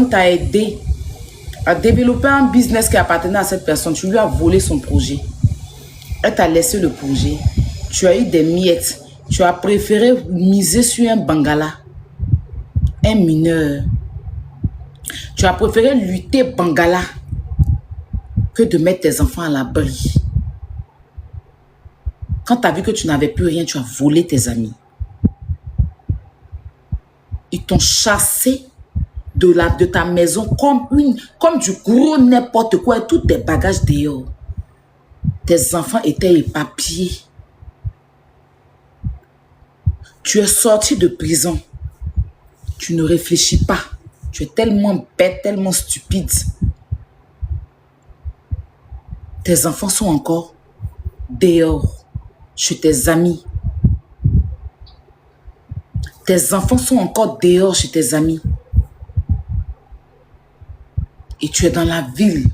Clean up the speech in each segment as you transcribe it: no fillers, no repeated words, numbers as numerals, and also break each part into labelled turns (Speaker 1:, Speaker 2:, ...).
Speaker 1: personne t'a aidé à développer un business qui appartenait à cette personne. Tu lui as volé son projet. Elle t'a laissé le projet. Tu as eu des miettes. Tu as préféré miser sur un bangala, un mineur. Tu as préféré lutter bangala que de mettre tes enfants à l'abri. Quand tu as vu que tu n'avais plus rien, tu as volé tes amis. Ils t'ont chassé de ta maison comme du gros n'importe quoi et tous tes bagages dehors. Tes enfants étaient éparpillés. Tu es sorti de prison. Tu ne réfléchis pas. Tu es tellement bête, tellement stupide. Tes enfants sont encore dehors, chez tes amis. Tes enfants sont encore dehors chez tes amis. Et tu es dans la ville.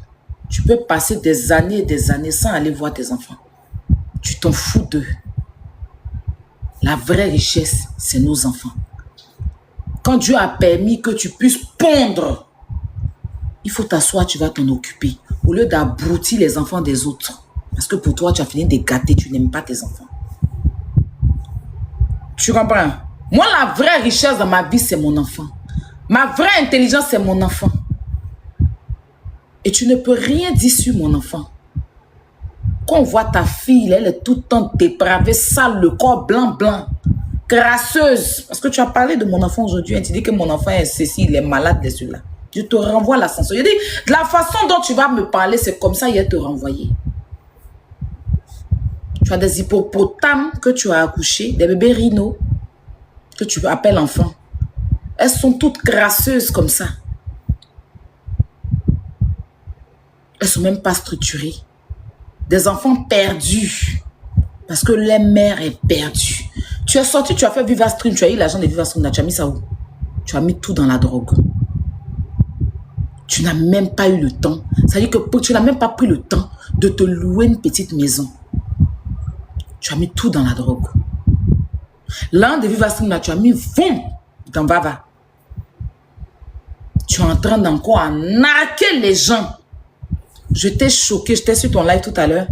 Speaker 1: Tu peux passer des années et des années sans aller voir tes enfants. Tu t'en fous d'eux. La vraie richesse, c'est nos enfants. Quand Dieu a permis que tu puisses pondre, il faut t'asseoir, tu vas t'en occuper. Au lieu d'abrutir les enfants des autres. Parce que pour toi, tu as fini de gâter, tu n'aimes pas tes enfants. Tu comprends? Moi, la vraie richesse dans ma vie, c'est mon enfant. Ma vraie intelligence, c'est mon enfant. Et tu ne peux rien dire sur mon enfant. Quand on voit ta fille, elle est tout le temps dépravée, sale, le corps blanc, grasseuse. Parce que tu as parlé de mon enfant aujourd'hui, tu dis que mon enfant est ceci, il est malade de celui-là. Je te renvoie à l'ascenseur. Je dis, de la façon dont tu vas me parler, c'est comme ça, il va te renvoyer. Tu as des hippopotames que tu as accouchés, des bébés rhinos que tu appelles enfants. Elles sont toutes grasseuses comme ça. Elles ne sont même pas structurées. Des enfants perdus. Parce que la mère est perdue. Tu es sorti, tu as fait Vivastream, tu as eu l'argent de Vivastream, tu as mis ça où? Tu as mis tout dans la drogue. Tu n'as même pas eu le temps. C'est-à-dire que tu n'as même pas pris le temps de te louer une petite maison. Tu as mis tout dans la drogue. L'un de Vivastream, là, tu as mis boum dans Bava. Tu es en train d'encore arnaquer les gens. Je t'ai choqué, j'étais sur ton live tout à l'heure.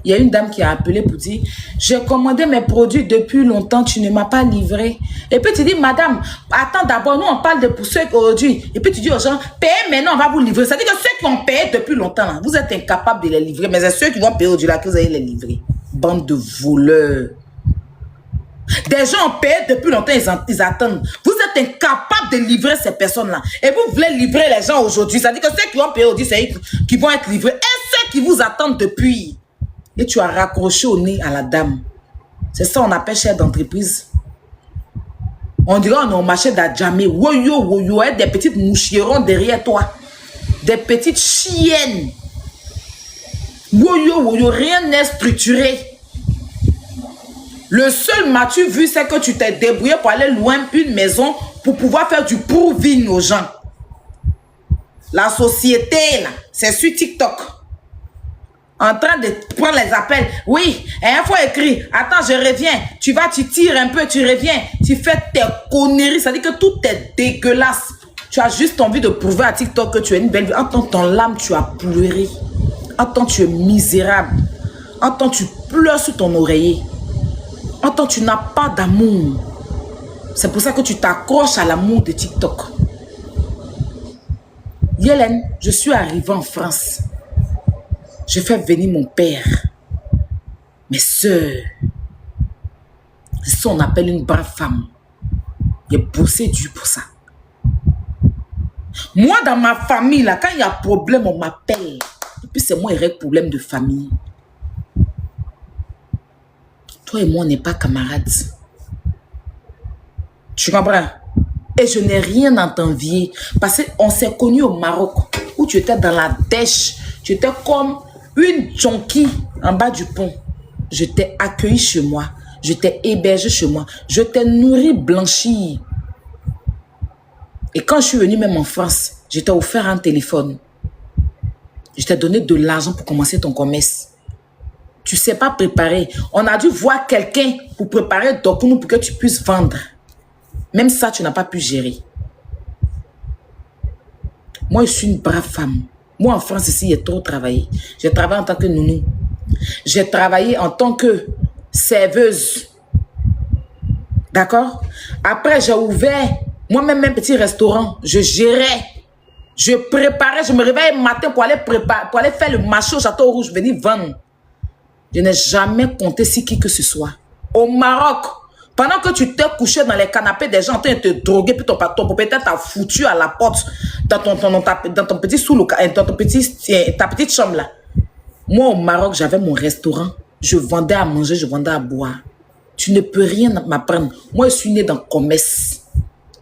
Speaker 1: Il y a une dame qui a appelé pour dire, j'ai commandé mes produits depuis longtemps, tu ne m'as pas livré. Et puis tu dis, madame, attends d'abord, nous on parle de pour ceux aujourd'hui. Et puis tu dis aux gens, payez maintenant, on va vous livrer. C'est-à-dire que ceux qui ont payé depuis longtemps, là, vous êtes incapables de les livrer. Mais c'est ceux qui vont payer aujourd'hui là que vous allez les livrer. Bande de voleurs. Des gens ont payé depuis longtemps, ils attendent. Vous êtes incapables de livrer ces personnes-là. Et vous voulez livrer les gens aujourd'hui. C'est-à-dire que ceux qui ont payé aujourd'hui, c'est eux qui vont être livrés. Et ceux qui vous attendent depuis. Et tu as raccroché au nez à la dame. C'est ça on appelle chef d'entreprise. On dirait on est au marché d'Adjamé. Woyo, woyo, des petites moucherons derrière toi. Des petites chiennes. Woyo, woyo, rien n'est structuré. Le seul m'as-tu vu, c'est que tu t'es débrouillé pour aller loin une maison pour pouvoir faire du proving aux gens. La société, là, c'est sur TikTok. En train de prendre les appels. Oui, et il faut écrire. Attends, je reviens. Tu vas, tu tires un peu, tu reviens. Tu fais tes conneries. Ça dit que tout est dégueulasse. Tu as juste envie de prouver à TikTok que tu es une belle vie. En tant que ton lame, tu as pleuré. En tant que tu es misérable. En tant que tu pleures sur ton oreiller. En tant que tu n'as pas d'amour. C'est pour ça que tu t'accroches à l'amour de TikTok. Yélène, je suis arrivée en France. Je fais venir mon père, mes soeurs. C'est ça qu'on appelle une brave femme. J'ai bossé dur pour ça. Moi, dans ma famille, là, quand il y a problème, on m'appelle. Et puis c'est moi qui règle problème de famille. Toi et moi, on n'est pas camarades. Tu comprends? Et je n'ai rien à t'envier. Parce qu'on s'est connus au Maroc, où tu étais dans la dèche. Tu étais comme une junkie en bas du pont. Je t'ai accueilli chez moi. Je t'ai hébergé chez moi. Je t'ai nourri, blanchi. Et quand je suis venue même en France, je t'ai offert un téléphone. Je t'ai donné de l'argent pour commencer ton commerce. Tu ne sais pas préparer. On a dû voir quelqu'un pour préparer pour que tu puisses vendre. Même ça, tu n'as pas pu gérer. Moi, je suis une brave femme. Moi, en France, ici, j'ai trop travaillé. J'ai travaillé en tant que nounou. J'ai travaillé en tant que serveuse. D'accord? Après, j'ai ouvert moi-même un petit restaurant. Je gérais. Je préparais. Je me réveillais le matin pour aller préparer, pour aller faire le marché au Château Rouge, venir vendre. Je n'ai jamais compté sur qui que ce soit. Au Maroc, pendant que tu t'es couché dans les canapés des gens en train de te droguer, puis ton propriétaire t'a foutu à la porte dans ton petit ta petite chambre là. Moi, au Maroc, j'avais mon restaurant. Je vendais à manger, je vendais à boire. Tu ne peux rien m'apprendre. Moi, je suis née dans le commerce.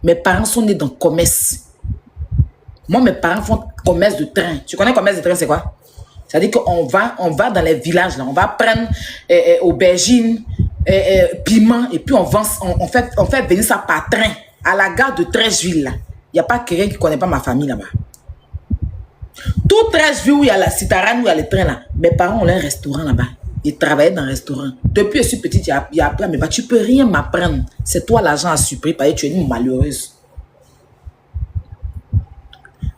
Speaker 1: Mes parents sont nés dans le commerce. Moi, mes parents font commerce de train. Tu connais le commerce de train, c'est quoi? C'est-à-dire qu'on va dans les villages, là. On va prendre aubergines, piment, et puis on fait venir ça par train à la gare de Trècheville, là. Il n'y a pas quelqu'un qui ne connaît pas ma famille là-bas. Tout Trècheville où il y a la Citarane, où il y a les trains là, mes parents ont un restaurant là-bas. Ils travaillaient dans un restaurant. Depuis que je suis petite, il y a appris à me battre. Tu ne peux rien m'apprendre. C'est toi l'argent à supprimer parce que tu es une malheureuse.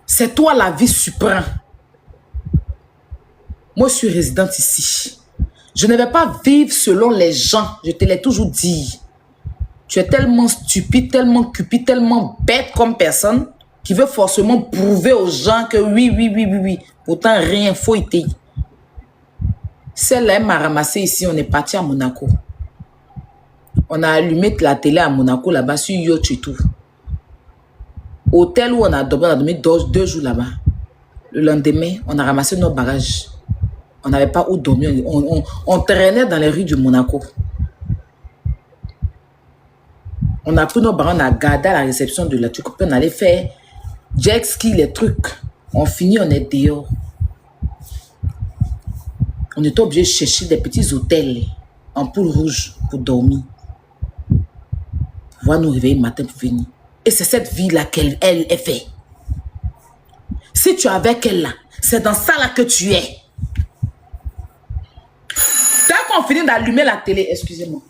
Speaker 1: C'est toi la vie suprême. Moi, je suis résidente ici. Je ne vais pas vivre selon les gens. Je te l'ai toujours dit. Tu es tellement stupide, tellement cupide, tellement bête comme personne qui veut forcément prouver aux gens que oui. Pourtant, rien, faut été. Celle-là, elle m'a ramassé ici. On est parti à Monaco. On a allumé la télé à Monaco, là-bas, sur Yacht et tout. Hôtel où on a dormi 2 jours là-bas. Le lendemain, on a ramassé nos bagages. On n'avait pas où dormir. On traînait dans les rues de Monaco. On a pris nos bagages, on a gardé à la réception de la truc. On allait faire jet ski, les trucs. On finit, on est dehors. On était obligé de chercher des petits hôtels en poule rouge pour dormir. Pour pouvoir nous réveiller le matin pour venir. Et c'est cette vie-là qu'elle fait. Si tu es avec elle là, c'est dans ça là que tu es. Dès qu'on finit d'allumer la télé, excusez-moi.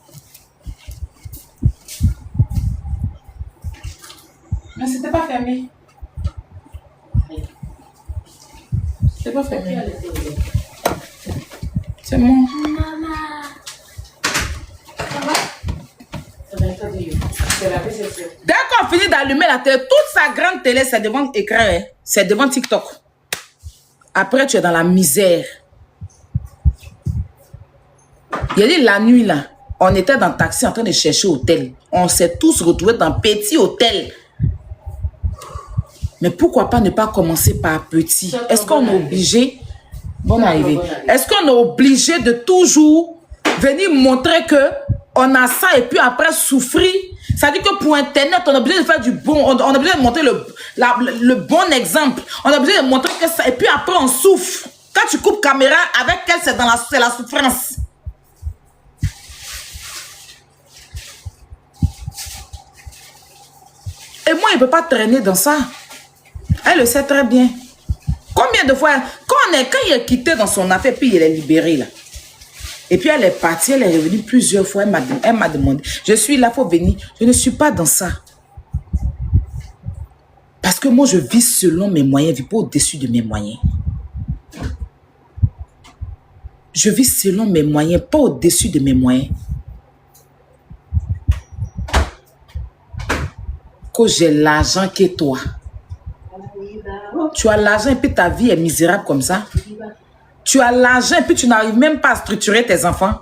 Speaker 1: Mais c'était pas fermé. C'était pas fermé. C'est bon. Maman. Dès qu'on finit d'allumer la télé, toute sa grande télé, c'est devant l'écran, hein? C'est devant TikTok. Après, tu es dans la misère. Il y a dit la nuit, là, on était dans le taxi en train de chercher hôtel. On s'est tous retrouvés dans un petit hôtel. Mais pourquoi pas ne pas commencer par petit? Est-ce qu'on est obligé... Bonne arrivée. Est-ce qu'on est obligé de toujours venir montrer que on a ça et puis après souffrir? Ça veut dire que pour Internet, on a besoin de faire du bon, on a besoin de montrer le bon exemple. On a besoin de montrer que ça et puis après on souffre. Quand tu coupes caméra avec elle, c'est la souffrance. Et moi, il ne peut pas traîner dans ça. Elle le sait très bien. Combien de fois, quand il est quitté dans son affaire, puis il est libéré là. Et puis elle est partie, elle est revenue plusieurs fois, elle m'a demandé, je suis là, il faut venir. Je ne suis pas dans ça. Parce que moi, je vis selon mes moyens, je ne vis pas au-dessus de mes moyens. Je vis selon mes moyens, pas au-dessus de mes moyens. Que j'ai l'argent que toi. Tu as l'argent et puis ta vie est misérable comme ça. Tu as l'argent et puis tu n'arrives même pas à structurer tes enfants.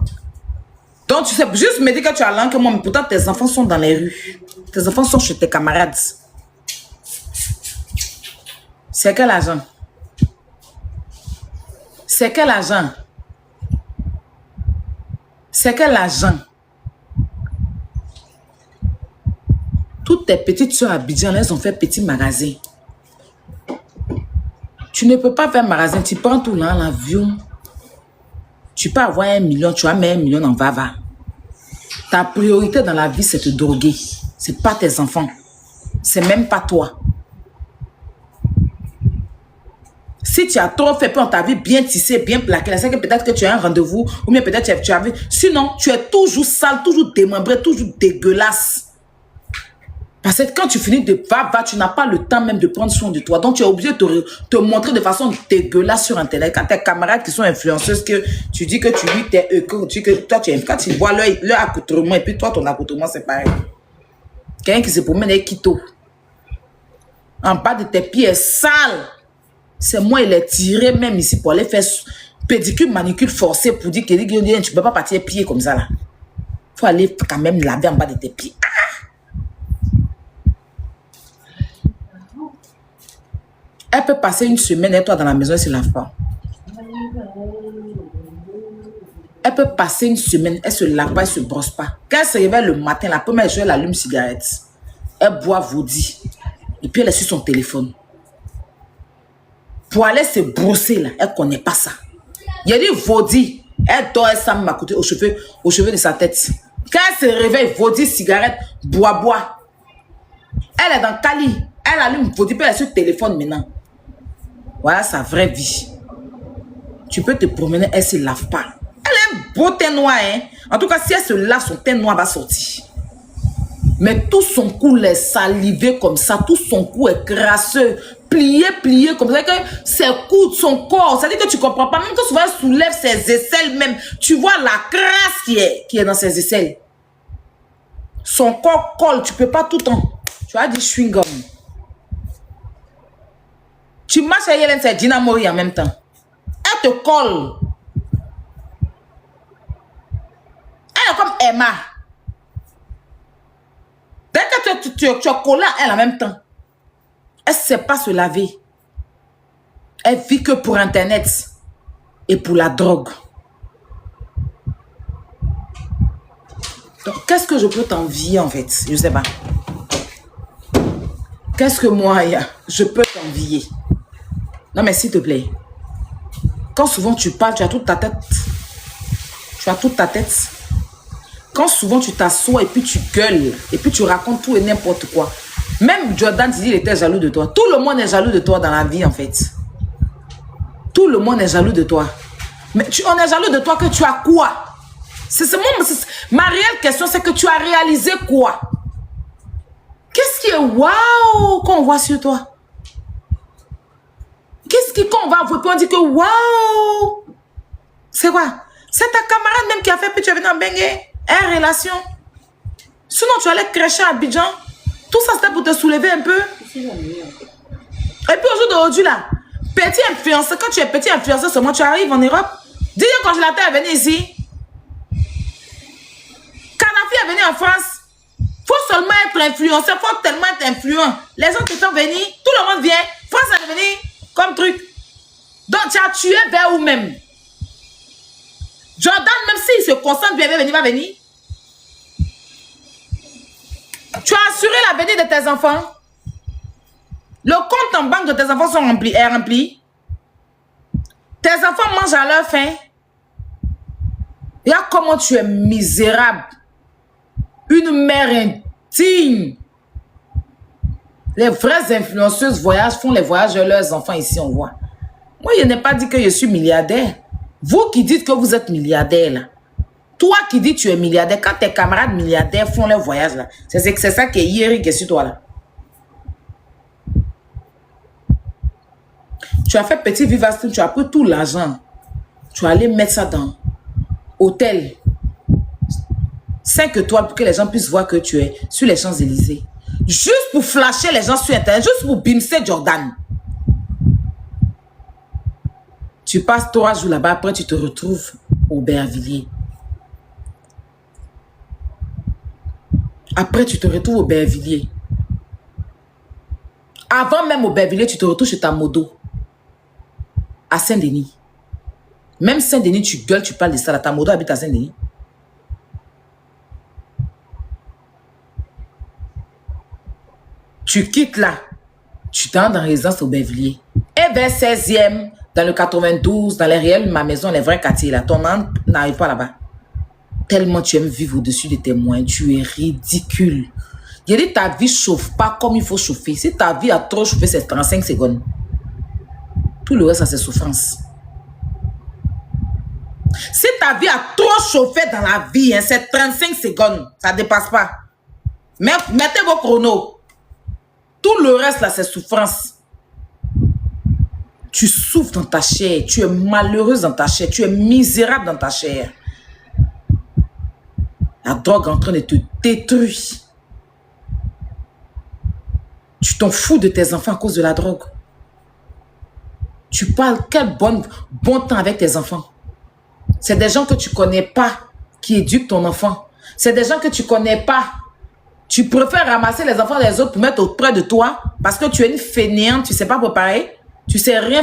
Speaker 1: Donc tu sais, juste me dire que tu as l'argent que moi, mais pourtant tes enfants sont dans les rues. Tes enfants sont chez tes camarades. C'est quel argent? C'est quel argent? C'est quel argent? Toutes tes petites soeurs à Abidjan, elles ont fait petit magasin. Tu ne peux pas faire magasin, tu prends tout là, l'avion. Tu peux avoir 1 million, tu as même 1 million en vava. Ta priorité dans la vie, c'est te droguer. Ce n'est pas tes enfants. C'est même pas toi. Si tu as trop fait pour ta vie bien tissée, bien plaquée, c'est que peut-être que tu as un rendez-vous, ou bien peut-être que tu as vu. Sinon, tu es toujours sale, toujours démembré, toujours dégueulasse. Parce que quand tu finis de va, tu n'as pas le temps même de prendre soin de toi. Donc, tu es obligé de te montrer de façon dégueulasse sur Internet. Quand tes camarades qui sont influenceuses, que tu dis que tu lui t'es que toi, quand tu vois leur accoutrement, et puis toi, ton accoutrement, c'est pareil. Quelqu'un qui se promène avec Kito. En bas de tes pieds est sale. C'est moi, il est tiré même ici pour aller faire pédicure, manicure forcée pour dire que tu ne peux pas partir pieds comme ça là. Il faut aller quand même laver en bas de tes pieds. Elle peut passer une semaine et toi dans la maison, elle ne se lave pas. Elle peut passer une semaine, elle ne se lave pas, elle ne se brosse pas. Quand elle se réveille le matin, la première chose, elle allume une cigarette. Elle boit Vaudi. Et puis elle est sur son téléphone. Pour aller se brosser là, elle ne connaît pas ça. Il y a dit Vaudi. Elle dort, elle s'en m'a coûté aux cheveux de sa tête. Quand elle se réveille, Vaudi, cigarette, bois. Elle est dans Cali. Elle allume Vaudi, puis elle est sur le téléphone maintenant. Voilà sa vraie vie. Tu peux te promener, elle ne se lave pas. Elle a un beau teint noir, hein. En tout cas, si elle se lave, son teint noir va sortir. Mais tout son cou est salivé comme ça. Tout son cou est crasseux. Plié comme ça. Que ses coudes, son corps. Ça dit que tu ne comprends pas. Même que souvent, elle soulève ses aisselles même. Tu vois la crasse qui est dans ses aisselles. Son corps colle. Tu ne peux pas tout le temps. Tu as dit chewing-gum. Tu marches avec elle, c'est Dina Mori en même temps. Elle te colle. Elle est comme Emma. Dès que tu es collé à elle en même temps, elle ne sait pas se laver. Elle vit que pour Internet et pour la drogue. Donc, qu'est-ce que je peux t'envier en fait? Je ne sais pas. Qu'est-ce que moi, je peux t'envier? Non, mais s'il te plaît. Quand souvent tu parles, tu as toute ta tête. Tu as toute ta tête. Quand souvent tu t'assois et puis tu gueules, et puis tu racontes tout et n'importe quoi. Même Jordan dit il était jaloux de toi. Tout le monde est jaloux de toi dans la vie en fait. Tout le monde est jaloux de toi. Mais on est jaloux de toi que tu as quoi? Ma réelle question, c'est que tu as réalisé quoi? Qu'est-ce qui est waouh qu'on voit sur toi? Qu'est-ce qui, quand on va voir, on dit que waouh? C'est quoi? C'est ta camarade même qui a fait, puis tu es venu en Bengue. Relation. Sinon, tu allais crècher à Abidjan. Tout ça, c'était pour te soulever un peu. Et puis, au jour d'aujourd'hui, là, petit influenceur, quand tu es petit influenceur seulement, tu arrives en Europe. Dis le congélateur est venu ici. Kadhafi est venu en France. Faut seulement être influenceur, faut tellement être influent. Les gens qui sont venus, tout le monde vient. France est venu comme truc. Donc, tu as tué vers où même? Jordan, même s'il se concentre, il va venir. Tu as assuré l'avenir de tes enfants. Le compte en banque de tes enfants est rempli. Tes enfants mangent à leur faim. Regarde comment tu es misérable. Une mère indigne. Les vraies influenceuses font les voyages de leurs enfants ici, on voit. Moi, je n'ai pas dit que je suis milliardaire. Vous qui dites que vous êtes milliardaire, là. Toi qui dis que tu es milliardaire, quand tes camarades milliardaires font leur voyage, là, c'est ça qui est hier qui est sur toi, là. Tu as fait petit vivastin, tu as pris tout l'argent. Tu as allé mettre ça dans hôtel 5 étoiles pour que les gens puissent voir que tu es sur les Champs-Élysées. Juste pour flasher les gens sur Internet, juste pour bimser Jordan. Tu passes 3 jours là-bas, après tu te retrouves au Bervilliers. Après, tu te retrouves au Bervilliers. Avant même au Bervilliers, tu te retrouves chez ta modo. À Saint-Denis. Même Saint-Denis, tu gueules, tu parles de ça. Là, ta modo habite à Saint-Denis. Tu quittes là. Tu t'en dans la résidence au Bervilliers. Et vers 16e, dans le 92, dans les réels, ma maison, les vrais quartiers là. Ton âme n'arrive pas là-bas. Tellement tu aimes vivre au-dessus de tes moyens. Tu es ridicule. Je dis ta vie ne chauffe pas comme il faut chauffer. Si ta vie a trop chauffé, c'est 35 secondes. Tout le reste, ça c'est souffrance. Si ta vie a trop chauffé dans la vie, hein, c'est 35 secondes. Ça ne dépasse pas. Mettez vos chronos. Tout le reste, là, c'est souffrance. Tu souffres dans ta chair. Tu es malheureuse dans ta chair. Tu es misérable dans ta chair. La drogue est en train de te détruire. Tu t'en fous de tes enfants à cause de la drogue. Tu parles quel bon temps avec tes enfants. C'est des gens que tu ne connais pas qui éduquent ton enfant. C'est des gens que tu ne connais pas. Tu préfères ramasser les enfants des autres pour mettre auprès de toi parce que tu es une fainéante, tu ne sais pas préparer, tu ne sais rien